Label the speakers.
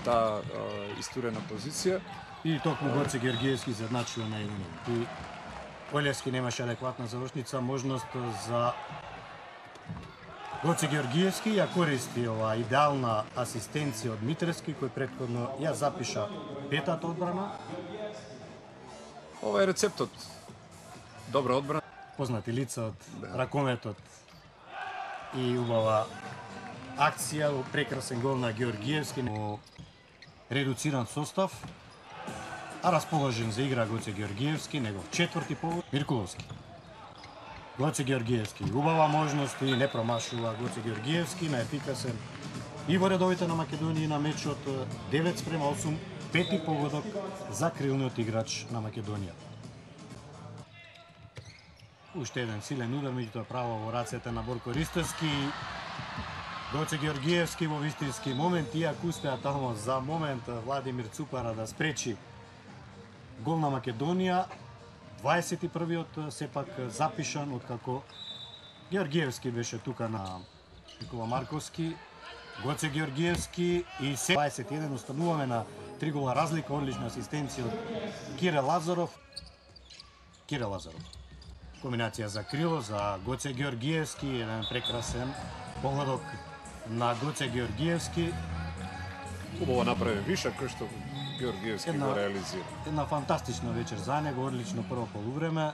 Speaker 1: таа истурена позиција.
Speaker 2: И токму Гоце Георгиевски се едначува на 1:0. И Олевски немаше адекватна завршница, можност за Гоце Георгиевски ја користи ова идеална асистенција од Митревски, кој претходно ја запиша петата одбрана.
Speaker 1: Ова е рецептот. Добра одбрана.
Speaker 2: Познати лица од ракометот и убава акција, прекрасен гол на Георгиевски, но редуциран состав, а расположен за игра Гоце Георгиевски, негов четврти повод Миркуловски. Гоце Георгиевски убава можност и не промашува Гоце Георгиевски на ефикасен и во редовите на Македонија на мечот 9:8, пети погодок за крилниот играч на Македонија. Уште еден силен удар, меѓутоа право во рацете на Борко Ристовски. Гоце Георгиевски во вистински момент, иако успеа тамо за момент Владимир Цупара да спречи гол на Македонија. 21-иот сепак запишан откако Георгиевски беше тука на Никола Марковски. Гоце Георгиевски и 21 остануваме на 3 гола разлика, одлична асистенција од Кирил Лазаров. Кирил Лазаров. Комбинација за крило за Гоце Георгиевски, еден прекрасен погодок на Гоце Георгиевски.
Speaker 1: Убаво направи вишак кој што Георгиевски го реализира.
Speaker 2: Една фантастична вечер за него, одлично прво полувреме.